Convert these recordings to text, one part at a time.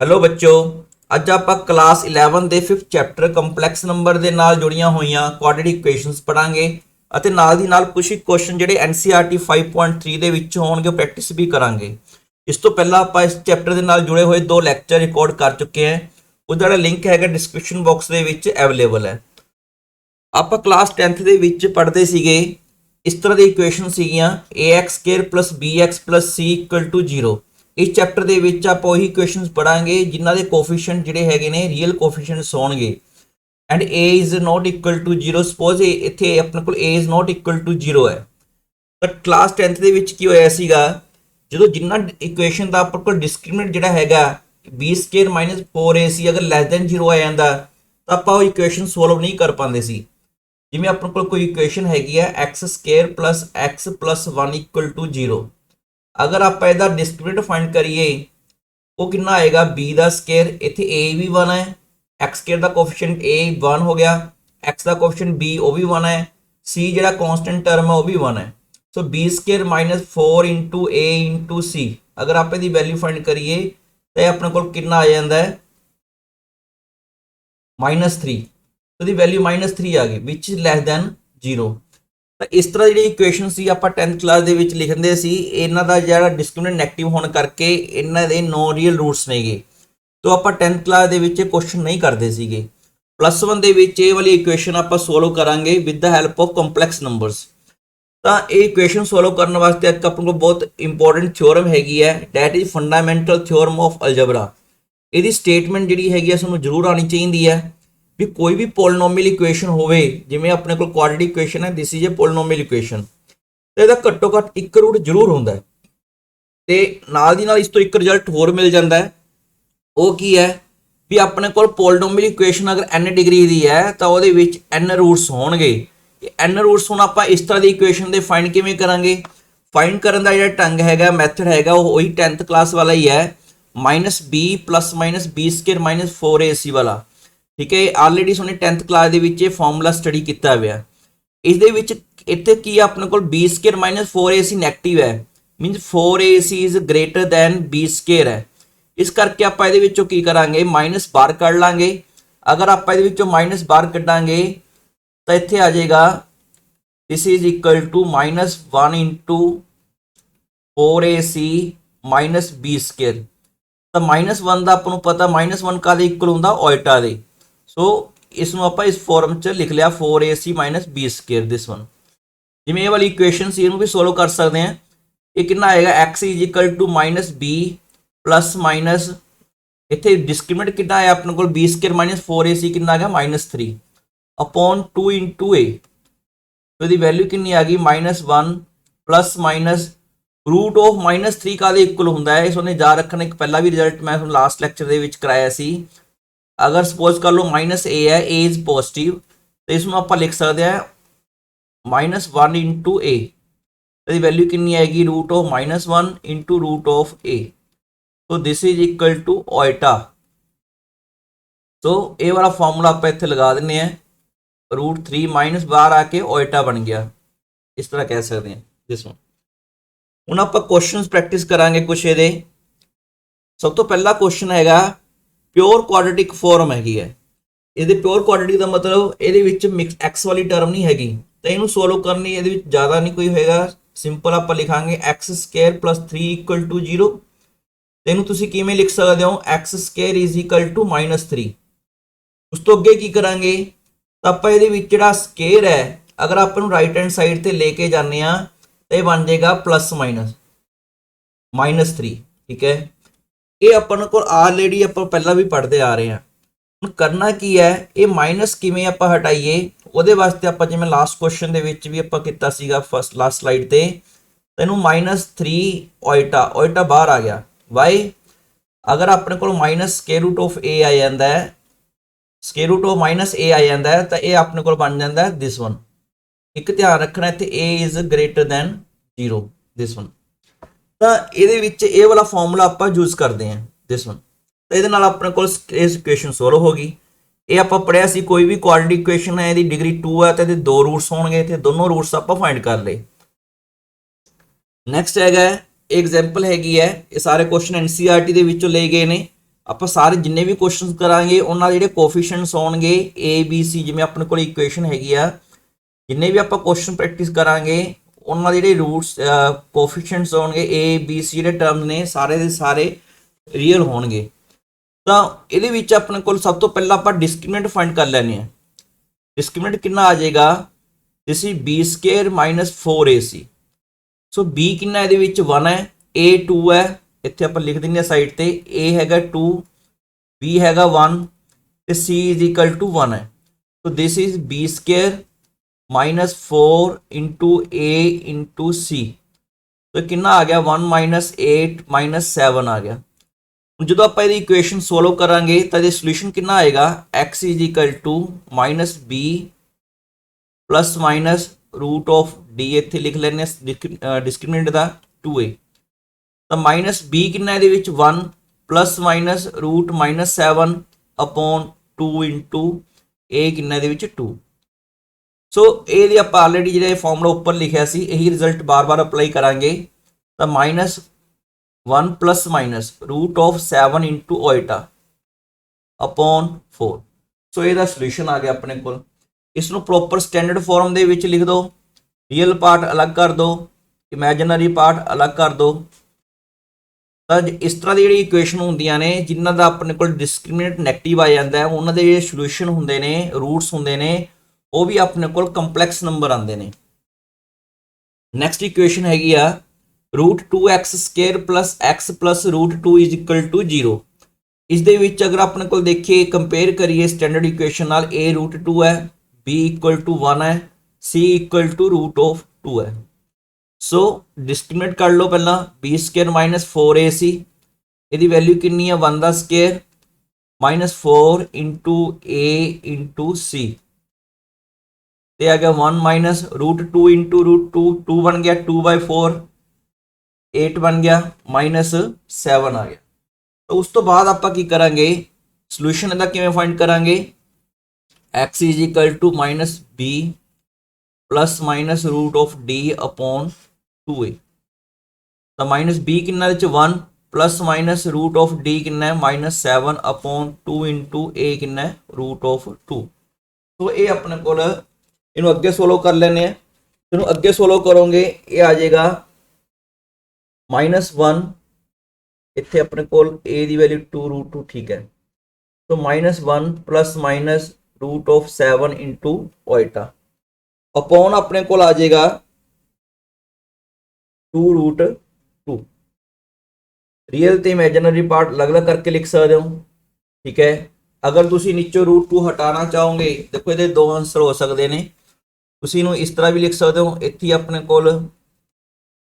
Hello ਬੱਚੋ, ਅੱਜ ਆਪਾਂ ਕਲਾਸ 11 ਦੇ 5th ਚੈਪਟਰ ਕੰਪਲੈਕਸ ਨੰਬਰ ਦੇ ਨਾਲ ਜੁੜੀਆਂ ਹੋਈਆਂ ਕੁਆਡਰੇਟਿਕ ਇਕੁਏਸ਼ਨਸ ਪੜਾਂਗੇ ਅਤੇ ਨਾਲ ਦੀ ਨਾਲ ਕੁਝ ਕੁਐਸਚਨ ਜਿਹੜੇ NCERT 5.3 ਦੇ ਵਿੱਚ ਹੋਣਗੇ ਪ੍ਰੈਕਟਿਸ ਵੀ ਕਰਾਂਗੇ। ਇਸ ਤੋਂ ਪਹਿਲਾਂ ਆਪਾਂ ਇਸ ਚੈਪਟਰ ਦੇ ਨਾਲ ਜੁੜੇ ਹੋਏ ਦੋ ਲੈਕਚਰ ਰਿਕਾਰਡ ਕਰ ਚੁੱਕੇ ਹਾਂ। ਉਹਦਾ ਜਿਹੜਾ ਲਿੰਕ ਹੈਗਾ ਡਿਸਕ੍ਰਿਪਸ਼ਨ ਬਾਕਸ ਦੇ ਵਿੱਚ ਅਵੇਲੇਬਲ ਹੈ। ਆਪਾਂ ਕਲਾਸ 10th ਦੇ ਵਿੱਚ ਪੜ੍ਹਦੇ ਸੀਗੇ, ਇਸ ਤਰ੍ਹਾਂ ਦੀ ਇਕੁਏਸ਼ਨ ਸੀਗੀਆਂ ax² + bx + c = 0। ਇਸ ਚੈਪਟਰ ਦੇ ਵਿੱਚ ਆਪਾਂ ਉਹੀ ਇਕੁਏਸ਼ਨਸ ਪੜਾਂਗੇ ਜਿਨ੍ਹਾਂ ਦੇ ਕੋਫੀਸ਼ੀਐਂਟ ਜਿਹੜੇ ਹੈਗੇ ਨੇ ਰੀਅਲ ਕੋਫੀਸ਼ੀਐਂਟਸ ਹੋਣਗੇ and a is not equal to 0। Suppose ਇੱਥੇ ਆਪਣੇ ਕੋਲ a is not equal to 0 ਹੈ। ਤਾਂ ਕਲਾਸ 10th ਦੇ ਵਿੱਚ ਕੀ ਹੋਇਆ ਸੀਗਾ, ਜਦੋਂ ਜਿੰਨਾ ਇਕੁਏਸ਼ਨ ਦਾ ਆਪਣੇ ਕੋਲ ਡਿਸਕ੍ਰਿਮੀਨੈਂਟ ਜਿਹੜਾ ਹੈਗਾ b² - 4ac ਅਗਰ ਲੈਸ ਦੈਨ 0 ਆ ਜਾਂਦਾ ਤਾਂ ਆਪਾਂ ਉਹ ਇਕੁਏਸ਼ਨ ਸੋਲਵ ਨਹੀਂ ਕਰ ਪਾਉਂਦੇ ਸੀ। ਜਿਵੇਂ ਆਪਣੇ ਕੋਲ ਕੋਈ ਇਕੁਏਸ਼ਨ ਹੈਗੀ ਹੈ x² + x + 1 = 0। अगर आप इसका डिस्क्रिमिनेंट फाइंड करिए वो कितना आएगा b का स्केयर, इतने a भी 1 है, x² का कोफिशिएंट a 1 हो गया, x का कोफिशिएंट b वो भी 1 है, c जो कॉन्स्टेंट टर्म है वो भी 1 है। सो b² - 4 × a × c अगर आप इसकी वैल्यू फाइंड करिए तो अपने को कितना आ जाता है -3। तो दी वैल्यू -3 आ गई विच इज लैस दैन 0। ਤਾਂ ਇਸ ਤਰ੍ਹਾਂ ਜਿਹੜੀ ਇਕੁਏਸ਼ਨ ਸੀ ਆਪਾਂ 10th ਕਲਾਸ ਦੇ ਵਿੱਚ ਲਿਖਦੇ ਸੀ, ਇਹਨਾਂ ਦਾ ਜਿਹੜਾ ਡਿਸਕ੍ਰਿਮੀਨੈਂਟ ਨੈਗੇਟਿਵ ਹੋਣ ਕਰਕੇ ਇਹਨਾਂ ਦੇ ਨੋ ਰੀਅਲ ਰੂਟਸ ਨੇਗੇ। ਤੋਂ ਆਪਾਂ 10th ਕਲਾਸ ਦੇ ਵਿੱਚ ਕੁਐਸਚਨ ਨਹੀਂ ਕਰਦੇ ਸੀਗੇ। +1 ਦੇ ਵਿੱਚ ਇਹ ਵਾਲੀ ਇਕੁਏਸ਼ਨ ਆਪਾਂ ਸੋਲਵ ਕਰਾਂਗੇ with the help of complex numbers. ਤਾਂ ਇਹ ਇਕੁਏਸ਼ਨ ਸੋਲਵ ਕਰਨ ਵਾਸਤੇ ਇੱਕ ਆਪਣੇ ਕੋਲ ਬਹੁਤ ਇੰਪੋਰਟੈਂਟ ਥਿਓਰਮ ਹੈਗੀ ਹੈ, that is fundamental theorem of algebra. ਇਹਦੀ ਸਟੇਟਮੈਂਟ ਜਿਹੜੀ ਹੈਗੀ ਹੈ ਤੁਹਾਨੂੰ ਜ਼ਰੂਰ ਆਉਣੀ ਚਾਹੀਦੀ ਹੈ ਵੀ ਕੋਈ ਵੀ ਪੋਲੀਨੋਮੀਅਲ ਇਕੁਏਸ਼ਨ ਹੋਵੇ, ਜਿਵੇਂ ਆਪਣੇ ਕੋਲ ਕੁਆਡਰੇਟਿਕ ਇਕੁਏਸ਼ਨ ਹੈ this is a polynomial equation, ਤੇ ਇਹਦਾ ਘੱਟੋ ਘੱਟ ਇੱਕ ਰੂਟ ਜ਼ਰੂਰ ਹੁੰਦਾ ਹੈ। ਤੇ ਨਾਲ ਦੀ ਨਾਲ ਇਸ ਤੋਂ ਇੱਕ ਰਿਜ਼ਲਟ ਹੋਰ ਮਿਲ ਜਾਂਦਾ ਹੈ, ਉਹ ਕੀ ਹੈ ਵੀ ਆਪਣੇ ਕੋਲ ਪੋਲੀਨੋਮੀਅਲ ਇਕੁਏਸ਼ਨ ਅਗਰ n ਡਿਗਰੀ ਦੀ ਹੈ ਤਾਂ ਉਹਦੇ ਵਿੱਚ n ਰੂਟਸ ਹੋਣਗੇ। n ਰੂਟਸ ਹੁਣ ਆਪਾਂ ਇਸ ਤਰ੍ਹਾਂ ਦੀ ਇਕੁਏਸ਼ਨ ਦੇ ਫਾਈਂਡ ਕਿਵੇਂ ਕਰਾਂਗੇ? ਫਾਈਂਡ ਕਰਨ ਦਾ ਜਿਹੜਾ ਢੰਗ ਹੈਗਾ, ਮੈਥਡ ਹੈਗਾ, ਉਹ ਉਹੀ 10th ਕਲਾਸ ਵਾਲਾ ਹੀ ਹੈ, -b ± b² - 4ac ਵਾਲਾ। ठीक है, ऑलरेडी तुमने 10th क्लास ਦੇ ਵਿੱਚ ਇਹ ਫਾਰਮੂਲਾ ਸਟੱਡੀ ਕੀਤਾ ਹੋਇਆ। ਇਸ ਦੇ ਵਿੱਚ ਇੱਥੇ ਕੀ ਆਪਣੇ ਕੋਲ b² - 4ac ਨੈਗੇਟਿਵ ਹੈ, means 4ac is greater then b² ਹੈ। ਇਸ ਕਰਕੇ ਆਪਾਂ ਇਹਦੇ ਵਿੱਚੋਂ ਕੀ ਕਰਾਂਗੇ, ਮਾਈਨਸ ਬਾਹਰ ਕੱਢ ਲਾਂਗੇ। ਅਗਰ ਆਪਾਂ ਇਹਦੇ ਵਿੱਚੋਂ ਮਾਈਨਸ ਬਾਹਰ ਕੱਢਾਂਗੇ ਤਾਂ ਇੱਥੇ ਆ ਜਾਏਗਾ this is equal to -1 × 4ac - b²। ਤਾਂ -1 ਦਾ ਆਪਾਂ ਨੂੰ ਪਤਾ -1 ਕਾਹਦੇ ਇਕੁਅਲ ਹੁੰਦਾ, ਓਇਟਾ ਦੇ। ਸੋ ਇਸ ਨੂੰ ਆਪਾਂ ਇਸ ਫਾਰਮ 'ਚ ਲਿਖ ਲਿਆ 4ac - b² ਦਿਸ ਵਨ। ਜਿਵੇਂ ਇਹ ਵਾਲੀ ਇਕੁਏਸ਼ਨ ਸੀ ਇਹਨੂੰ ਵੀ ਸੋਲਵ ਕਰ ਸਕਦੇ ਹਾਂ। ਇਹ ਕਿੰਨਾ ਆਏਗਾ, x = -b ± ਇੱਥੇ ਡਿਸਕ੍ਰਿਮੀਨੈਂਟ ਕਿੰਨਾ ਆਇਆ ਆਪਣੇ ਕੋਲ b² - 4ac ਕਿੰਨਾ ਆ ਗਿਆ -3 upon 2 × a। ਇਹਦੀ ਵੈਲਿਊ ਕਿੰਨੀ ਆ ਗਈ -1 ± ਰੂਟ ਆਫ -3 ਕਾਹਦੇ ਇਕੁਅਲ ਹੁੰਦਾ ਹੈ। ਇਸ ਉਹਨੇ ਯਾਦ ਰੱਖਣਾ, ਇੱਕ ਪਹਿਲਾਂ ਵੀ ਰਿਜ਼ਲਟ ਮੈਂ ਤੁਹਾਨੂੰ ਲਾਸਟ ਲੈਕਚਰ ਦੇ ਵਿੱਚ ਕਰਾਇਆ ਸੀ। अगर सपोज कर लो -a है, a इज पॉजिटिव, तो इसमें आप लिख सकते हैं -1 × a। तो वैल्यू कितनी आएगी, root of -1 × root of a। तो this is equal to iota. तो ये वाला फॉर्मूला आप इत्थे लगा दें, √3 माइनस बाहर आके ओइटा बन गया, इस तरह कह सकते हैं दिस वन। हुण आप क्वेश्चन प्रैक्टिस करांगे कुछ ये। सब तो पहला क्वेश्चन हैगा प्योर कुआड्रेटिक फॉर्म हैगी है। ये प्योर कुआड्रेटिक का मतलब ये मिक्स एक्स वाली टर्म नहीं हैगी, तो इन्हू सोल्व करनी ये ज़्यादा नहीं कोई होएगा। सिंपल आप लिखांगे x² + 3 = 0। तो इन्हू तुसीं किवें लिख सकते हो, x² = -3। उस तो अगे की करांगे, तो आप ये जिहड़ा स्केयर है अगर आप राइट हैंड साइड ते लेके जाने तो यह बन जाएगा +/-3। ठीक है, ये अपन को ऑलरेडी आप पहला भी पढ़ते आ रहे हैं। ਹੁਣ करना की है, ये माइनस किवें आपां हटाइए, ਉਹਦੇ वास्ते आप जिवें लास्ट क्वेश्चन ਦੇ ਵਿੱਚ ਵੀ ਆਪਾਂ ਕੀਤਾ ਸੀਗਾ फस्ट लास्ट स्लाइड ਤੇ, ਇਹਨੂੰ -3 ओइटा बाहर आ गया। वाई अगर अपने को -√a आ जाता है, √-a आ जाता है, तो यह अपने को बन जाता है दिस वन। एक ध्यान रखना इत्थे a is greater than 0 this one. ਤਾਂ ਇਹਦੇ ਵਿੱਚ ਇਹ ਵਾਲਾ ਫਾਰਮੂਲਾ ਆਪਾਂ ਯੂਜ਼ ਕਰਦੇ ਹਾਂ ਦਿਸ ਵਨ। ਤਾਂ ਇਹਦੇ ਨਾਲ ਆਪਣੇ ਕੋਲ ਇਸ ਇਕੁਏਸ਼ਨ ਸੋਲਵ ਹੋ ਗਈ। ਇਹ ਆਪਾਂ ਪੜਿਆ ਸੀ, ਕੋਈ ਵੀ ਕੁਆਡਰੇਟਿਕ ਇਕੁਏਸ਼ਨ ਹੈ ਇਹਦੀ ਡਿਗਰੀ 2 ਹੈ ਤੇ ਇਹਦੇ ਦੋ ਰੂਟਸ ਹੋਣਗੇ, ਤੇ ਦੋਨੋਂ ਰੂਟਸ ਆਪਾਂ ਫਾਈਂਡ ਕਰ ਲਏ। ਨੈਕਸਟ ਹੈਗਾ एग्जाम्पल हैगी है, ये सारे क्वेश्चन NCERT ਦੇ ਵਿੱਚੋਂ ਲਏ ਗਏ ਨੇ। ਆਪਾਂ ਸਾਰੇ ਜਿੰਨੇ ਵੀ ਕੁਐਸਚਨਸ ਕਰਾਂਗੇ ਉਹਨਾਂ ਦੇ ਜਿਹੜੇ ਕੋਫੀਸ਼ੀਐਂਟਸ ਹੋਣਗੇ A B C, ਜਿਵੇਂ ਆਪਣੇ ਕੋਲ ਇਕੁਏਸ਼ਨ ਹੈਗੀ ਆ, ਜਿੰਨੇ ਵੀ ਆਪਾਂ ਕੁਐਸਚਨ ਪ੍ਰੈਕਟਿਸ ਕਰਾਂਗੇ ਉਹਨਾਂ ਦੇ ਜਿਹੜੇ ਰੂਟਸ ਕੋਫੀਸ਼ੀਐਂਟਸ ਹੋਣਗੇ A B C ਜਿਹੜੇ ਟਰਮਸ ਨੇ ਸਾਰੇ ਦੇ ਸਾਰੇ ਰੀਅਲ ਹੋਣਗੇ। ਤਾਂ ਇਹਦੇ ਵਿੱਚ ਆਪਣੇ ਕੋਲ ਸਭ ਤੋਂ ਪਹਿਲਾਂ ਆਪਾਂ ਡਿਸਕ੍ਰਿਮੀਨੈਂਟ ਫਾਈਂਡ ਕਰ ਲੈਣੇ ਆ। ਡਿਸਕ੍ਰਿਮੀਨੈਂਟ ਕਿੰਨਾ ਆ ਜਾਏਗਾ, ਦਿਸ is b² - 4ac। So b ਕਿੰਨਾ ਇਹਦੇ ਵਿੱਚ 1 ਹੈ, a 2 ਹੈ, ਇੱਥੇ ਆਪਾਂ ਲਿਖ ਦਿੰਦੇ ਆ ਸਾਈਡ ਤੇ, a ਹੈਗਾ 2, b ਹੈਗਾ 1 ਤੇ c = 1 ਹੈ। So this is b² - 4 × a × c। So ਕਿੰਨਾ ਆ ਗਿਆ 1 - 8 - 7 ਆ ਗਿਆ। ਹੁਣ ਜਦੋਂ ਆਪਾਂ ਇਹਦੀ ਇਕੁਏਸ਼ਨ ਸੋਲਵ ਕਰਾਂਗੇ ਤਾਂ ਇਹਦਾ ਸੋਲੂਸ਼ਨ ਕਿੰਨਾ ਆਏਗਾ, x = -b ± √d, ਇੱਥੇ ਲਿਖ ਲੈਂਦੇ ਹਾਂ ਡਿਸਕ੍ਰਿਮੀਨੈਂਟ ਦਾ 2a। ਤਾਂ -b ਕਿੰਨਾ ਇਹਦੇ ਵਿੱਚ 1 ± √−7/2 × a ਕਿੰਨਾ ਇਹਦੇ ਵਿੱਚ 2। ਸੋ ਇਹਦੇ ਆਪਾਂ ਆਲਰੇਡੀ ਜਿਹੜਾ ਇਹ ਫਾਰਮੂਲਾ ਉੱਪਰ ਲਿਖਿਆ ਸੀ ਇਹੀ ਰਿਜ਼ਲਟ ਬਾਰ-ਬਾਰ ਅਪਲਾਈ ਕਰਾਂਗੇ। ਤਾਂ -1 ± √7 × 𝜋/4। ਸੋ ਇਹਦਾ ਸੋਲੂਸ਼ਨ ਆ ਗਿਆ ਆਪਣੇ ਕੋਲ। ਇਸ ਨੂੰ ਪ੍ਰੋਪਰ ਸਟੈਂਡਰਡ ਫਾਰਮ ਦੇ ਵਿੱਚ ਲਿਖ ਦਿਓ, ਰੀਅਲ ਪਾਰਟ ਅਲੱਗ ਕਰ ਦਿਓ, ਇਮੈਜਨਰੀ ਪਾਰਟ ਅਲੱਗ ਕਰ ਦਿਓ। ਤਾਂ ਇਸ ਤਰ੍ਹਾਂ ਦੀ ਜਿਹੜੀ ਇਕੁਏਸ਼ਨ ਹੁੰਦੀਆਂ ਨੇ ਜਿਨ੍ਹਾਂ ਦਾ ਆਪਣੇ ਕੋਲ ਡਿਸਕ੍ਰਿਮੀਨੈਂਟ ਨੈਗੇਟਿਵ ਆ ਜਾਂਦਾ ਹੈ, ਉਹਨਾਂ ਦੇ ਜਿਹੜੇ ਸੋਲੂਸ਼ਨ ਹੁੰਦੇ ਨੇ, ਰੂਟਸ ਹੁੰਦੇ ਨੇ, ਉਹ ਵੀ ਆਪਣੇ ਕੋਲ ਕੰਪਲੈਕਸ ਨੰਬਰ ਆਉਂਦੇ ਨੇ। ਨੈਕਸਟ ਇਕੁਏਸ਼ਨ ਹੈਗੀ ਆ √2x² + x + √2 = 0। ਇਸ ਦੇ ਵਿੱਚ ਅਗਰ ਆਪਣੇ ਕੋਲ ਦੇਖੀਏ ਕੰਪੇਅਰ ਕਰੀਏ ਸਟੈਂਡਰਡ ਇਕੁਏਸ਼ਨ ਨਾਲ, a √2 ਹੈ, b = 1 ਹੈ, c = √2 ਹੈ। ਸੋ ਡਿਸਕ੍ਰਿਮੀਨੇਟ ਕਰ ਲਓ ਪਹਿਲਾਂ, b² - 4ac, ਇਹਦੀ ਵੈਲਿਊ ਕਿੰਨੀ ਹੈ 1 ਦਾ ਸਕੁਅਰ -4 × a × c, ਤੇ ਆ ਗਿਆ 1 - √2 × √2, 2 ਬਣ ਗਿਆ 2/4, 8 ਬਣ ਗਿਆ -7 ਆ ਗਿਆ। ਤਾਂ ਉਸ ਤੋਂ ਬਾਅਦ ਆਪਾਂ ਕੀ ਕਰਾਂਗੇ, ਸੋਲੂਸ਼ਨ ਇਹਦਾ ਕਿਵੇਂ ਫਾਈਂਡ ਕਰਾਂਗੇ, x = -b ±√d/2a। ਤਾਂ -b ਕਿੰਨਾ ਇਹਦੇ ਚ 1 ±√d ਕਿੰਨਾ ਹੈ -7/2 × a ਕਿੰਨਾ ਹੈ √2। ਸੋ ਇਹ ਆਪਣੇ ਕੋਲ, ਇਹਨੂੰ ਅੱਗੇ ਸੋਲਵ ਕਰ ਲੈਂਦੇ ਆ। ਇਹਨੂੰ ਅੱਗੇ ਸੋਲਵ ਕਰੋਗੇ ਇਹ ਆ ਜਾਏਗਾ -1, ਇੱਥੇ ਆਪਣੇ ਕੋਲ a ਦੀ ਵੈਲਿਊ 2 √2, ਠੀਕ ਹੈ। ਸੋ -1 ± √7 × 𝜋 ਅਪੋਨ ਆਪਣੇ ਕੋਲ ਆ ਜਾਏਗਾ 2 √2। ਰੀਅਲ ਤੇ ਇਮੈਜਨਰੀ ਪਾਰਟ ਅਲੱਗ-ਅਲੱਗ ਕਰਕੇ ਲਿਖ ਸਕਦੇ ਹੋ, ਠੀਕ ਹੈ। ਅਗਰ ਤੁਸੀਂ ਨੀਚੋਂ √2 ਹਟਾਉਣਾ ਚਾਹੋਗੇ, ਦੇਖੋ ਇਹਦੇ ਦੋ ਆਂਸਰ ਹੋ ਸਕਦੇ ਨੇ। ਤੁਸੀਂ ਇਹਨੂੰ ਇਸ ਤਰ੍ਹਾਂ ਵੀ ਲਿਖ ਸਕਦੇ ਹੋ, ਇੱਥੇ ਆਪਣੇ ਕੋਲ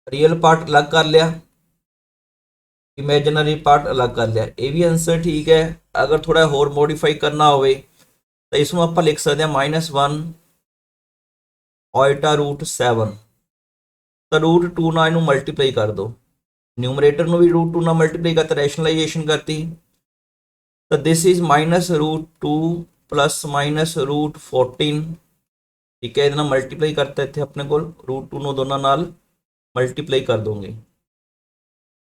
ਰੀਅਲ ਪਾਰਟ ਅਲੱਗ ਕਰ ਲਿਆ, ਇਮੈਜਨਰੀ ਪਾਰਟ ਅਲੱਗ ਕਰ ਲਿਆ, ਇਹ ਵੀ ਆਂਸਰ ਠੀਕ ਹੈ। ਅਗਰ ਥੋੜਾ ਹੋਰ ਮੋਡੀਫਾਈ ਕਰਨਾ ਹੋਵੇ ਤਾਂ ਇਸ ਨੂੰ ਆਪਾਂ ਲਿਖ ਸਕਦੇ ਹਾਂ -1 𝜋/√7। ਤਾਂ √2 ਨਾਲ ਇਹਨੂੰ ਮਲਟੀਪਲਾਈ ਕਰ ਦਿਓ, ਨਿਊਮਰੇਟਰ ਨੂੰ ਵੀ √2 ਨਾਲ ਮਲਟੀਪਲਾਈ ਕਰਤਾ, ਰੈਸ਼ਨਲਾਈਜੇਸ਼ਨ ਕਰਤੀ। ਤਾਂ ਦਿਸ ਇਜ਼ -√2 ± √14, ਠੀਕ ਹੈ। ਇਹਦੇ ਨਾਲ ਮਲਟੀਪਲਾਈ ਕਰਤਾ, ਇੱਥੇ ਆਪਣੇ ਕੋਲ √2 ਨੂੰ ਦੋਨਾਂ ਨਾਲ ਮਲਟੀਪਲਾਈ ਕਰ ਦੋਗੇ।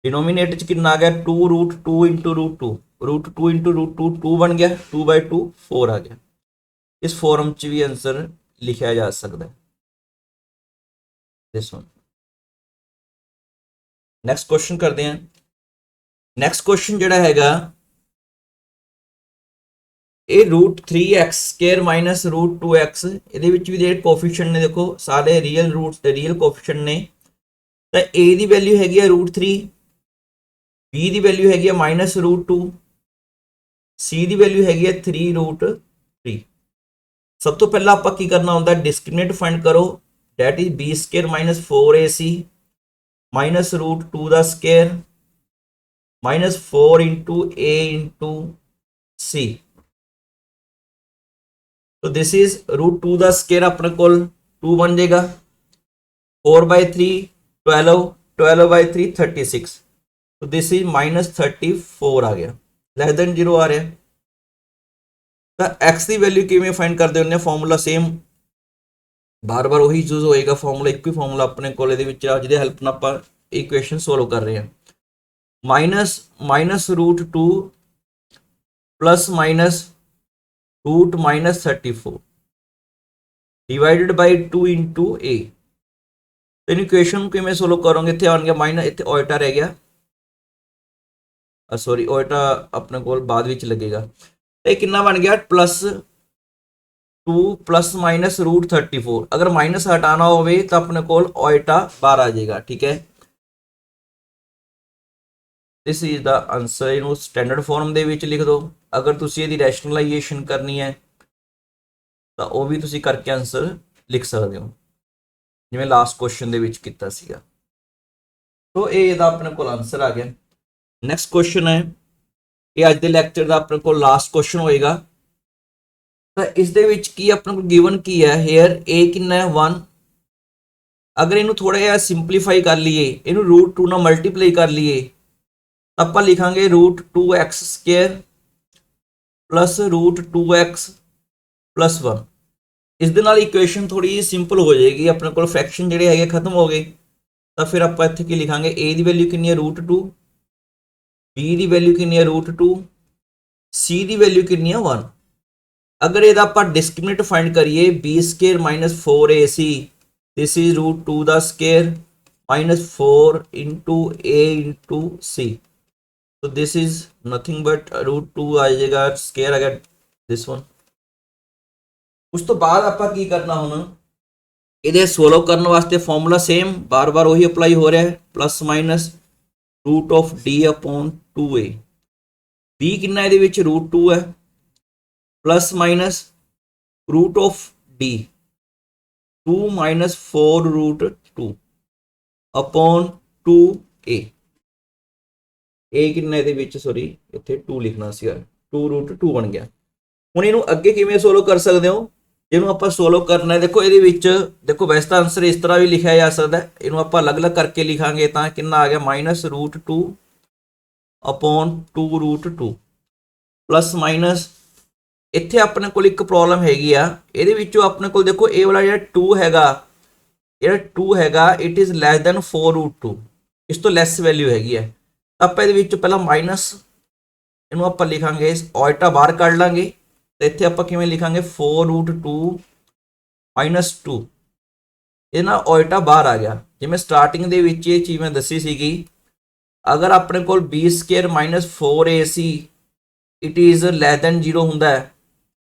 डिनोमिनेटर च कितना आ गया 2 √2 × √2, √2 × √2 2 बन गया, 2/2 4 आ गया। इस फॉर्म च भी आंसर लिखा जा सकता है। This one. नैक्सट क्वेश्चन करते हैं। नैक्सट क्वेश्चन जिहड़ा हैगा ਇਹ √3x² - √2x, ਇਹਦੇ ਵਿੱਚ ਵੀ ਜਿਹੜੇ ਕੋਫੀਸ਼ੀਐਂਟ ਨੇ ਦੇਖੋ ਸਾਰੇ ਰੀਅਲ ਰੂਟਸ ਤੇ ਰੀਅਲ ਕੋਫੀਸ਼ੀਐਂਟ ਨੇ। ਤਾਂ a ਦੀ ਵੈਲਿਊ ਹੈਗੀ ਆ √3, b ਦੀ ਵੈਲਿਊ ਹੈਗੀ ਆ -√2, c ਦੀ ਵੈਲਿਊ ਹੈਗੀ ਆ 3√3। ਸਭ ਤੋਂ ਪਹਿਲਾਂ ਆਪਾਂ ਕੀ ਕਰਨਾ ਹੁੰਦਾ, ਡਿਸਕ੍ਰਿਮੀਨੇਟ ਫਾਈਂਡ ਕਰੋ, ਡੈਟ ਇਜ਼ b² - 4ac -√2 ਦਾ ਸਕੁਅਰ -4 × a × c। तो दिस इज √2 ਦਾ ਸਕੁਅਰ ਆਪਣੇ ਕੋਲ 2 ਬਣ ਜਾਏਗਾ, 4/3 12, 12/3 36। तो दिस इज -34 आ गया, ਲੈਸ ਦੈਨ 0 ਆ ਰਿਹਾ। ਤਾਂ x ਦੀ ਵੈਲਿਊ ਕਿਵੇਂ ਫਾਈਂਡ ਕਰਦੇ ਹੁੰਦੇ ਆ, ਫਾਰਮੂਲਾ ਸੇਮ ਬਾਰ-ਬਾਰ ਉਹੀ ਯੂਜ਼ ਹੋਏਗਾ ਫਾਰਮੂਲਾ, ਇੱਕੋ ਹੀ ਫਾਰਮੂਲਾ ਆਪਣੇ ਕੋਲ ਇਹਦੇ ਵਿੱਚ ਆ ਜਿਹਦੇ ਹੈਲਪ ਨਾਲ ਆਪਾਂ ਇਕੁਏਸ਼ਨ ਸੋਲਵ ਕਰ ਰਹੇ ਹਾਂ। -√2 plus minus root minus 34 divided by 2 into a. तो इन इक्वेशन को मैं सोल्व करोगे, इतने आ गया माइनस, इतने ओल्टा रह गया, सॉरी ओल्टा अपने को बाद में लगेगा। ये कितना बन गया प्लस 2 प्लस माइनस रूट 34। अगर माइनस हटाना हो तो अपने को ओल्टा बाहर आ जाएगा। ठीक है, दिस इज द आंसर। इनू स्टैंडर्ड फॉर्म दे विच लिख दो। अगर तुसी इहदी रैशनलाइजेशन करनी है तो वह भी तुसी करके आंसर लिख सकते हो, जिवें लास्ट क्वेश्चन दे विच कीता सीगा। तो ये अपने को आंसर आ गया। नैक्सट क्वेश्चन है, ये अज के लैक्चर का अपने को लास्ट क्वेश्चन होएगा। तो इस दे विच की अपने को गिवन की है हेयर ए कितना है 1। अगर इनू थोड़ा जिहा सिंपलीफाई कर लीए, इनू रूट 2 ना मल्टीप्लाई कर लीए तो आप लिखांगे root 2x square plus root 2x plus 1। इस दे नाल इक्वेशन थोड़ी जी सिंपल हो जाएगी, अपने को फ्रैक्शन जिहड़े हैगे खत्म हो गए। तो फिर आप इत्थे की लिखांगे ए की वैल्यू कितनी है रूट 2, बी की वैल्यू कितनी है रूट 2, सी की वैल्यू कितनी है 1। अगर ये आप डिस्क्रिमिनेट फाइंड करिए B square minus 4ac, this is root 2 the square minus 4 into a into c. तो this is nothing but root 2 आ जाएगा, स्केयर आ गया दिस वन। उस तो बाद आप की करना हुण ये सोल्व करने वास्ते फॉर्मूला सेम बार बार वही अप्लाई हो रहा है, plus minus root of D upon 2a। B कितना ये रूट 2 है, plus minus root of D 2 minus 4 root 2 upon 2a। A कितना ये सॉरी इतने 2 लिखना सीगा, 2 रूट 2 बन गया। हुण इनू अगे किवें सोल्व कर सकते हो, जिन्हों आप सोल्व करना है देखो ये देखो वैसे तो आंसर इस तरह भी लिखा जा सकता है, इनू आप अलग अलग करके लिखांगे तो कितना आ गया minus root 2 upon 2 root 2 plus minus इत्थे अपने को एक प्रॉब्लम हैगी आ, ये अपने को देखो ये वाला जो 2 हैगा, ये 2 हैगा it is less than 4 root 2, इस तो लैस वैल्यू हैगी है। आप पहला माइनस इनू आप लिखांगे ओल्टा बाहर कढ़ लांगे, तो इत्थे आप किवें लिखांगे 4 रूट 2 माइनस 2, ये ना ओल्टा बाहर आ गया। जिवें स्टार्टिंग दे विच ये चीज़ मैं दसी सीगी, अगर अपने को B square minus 4ac it is less than 0 हुंदा है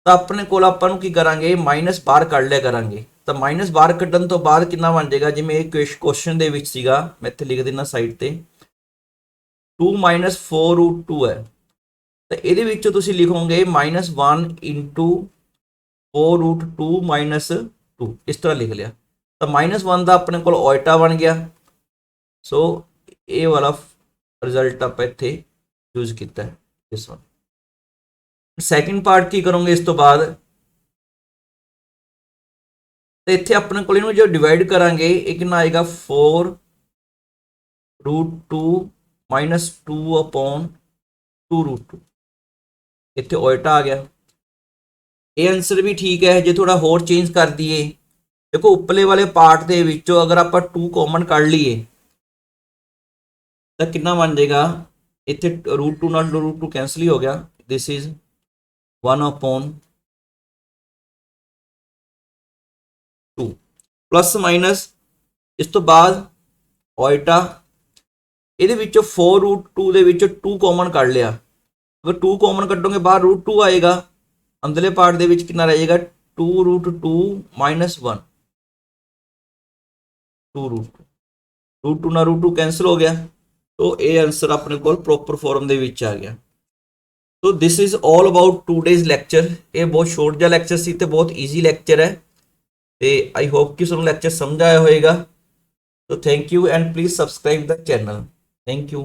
तो अपने को आपां की करांगे माइनस बाहर कढ़ लिया करांगे। तो माइनस बाहर कढ़न तो बाद कितना बन जाएगा, जिवें एक क्वेश्चन दे विच सीगा, मैं इत्थे लिख देना साइड ते 2 माइनस 4 रूट 2 है, तो ये तुम लिखोगे माइनस 1 इंटू 4 रूट 2 माइनस 2, इस तरह लिख लिया। तो माइनस 1 का अपने को ओल्टा बन गया। सो ये वाला रिजल्ट आप इत्थे यूज किया है इस वन। सैकेंड पार्ट की करोगे इस तो बाद, तो इत्थे अपने को जो डिवाइड करांगे ये कितना आएगा 4 रूट 2 माइनस 2 अपॉन 2 रूट 2, इत्थे ओल्टा आ गया। ये आंसर भी ठीक है, जो थोड़ा होर चेंज कर दिए देखो उपले वाले पार्ट के विचों अगर आप 2 कॉमन कढ़ लीए तो कितना बन जाएगा, इत्थे रूट 2 नाल रूट 2 कैंसल ही हो गया, this is 1 upon 2 plus minus इस तो बाद ओल्टा, ये 4 रूट 2 दे विचों 2 कॉमन कढ़ लिया, अगर 2 कॉमन कटोगे बाहर रूट 2 आएगा, अंदरले पार्ट दे विच कितना रहेगा 2 रूट 2 माइनस 1, 2 रूट 2 ना रूट 2 कैंसल हो गया। तो ये आंसर अपने को प्रॉपर फॉर्म दे विच आ गया। तो this is all about today's lecture. ये बहुत शॉर्ट जिहा लैक्चर सी ते बहुत ईजी लैक्चर है, तो आई होप कि तुहानूं लैक्चर समझ आया होएगा। तो thank you and please subscribe the channel. Thank you.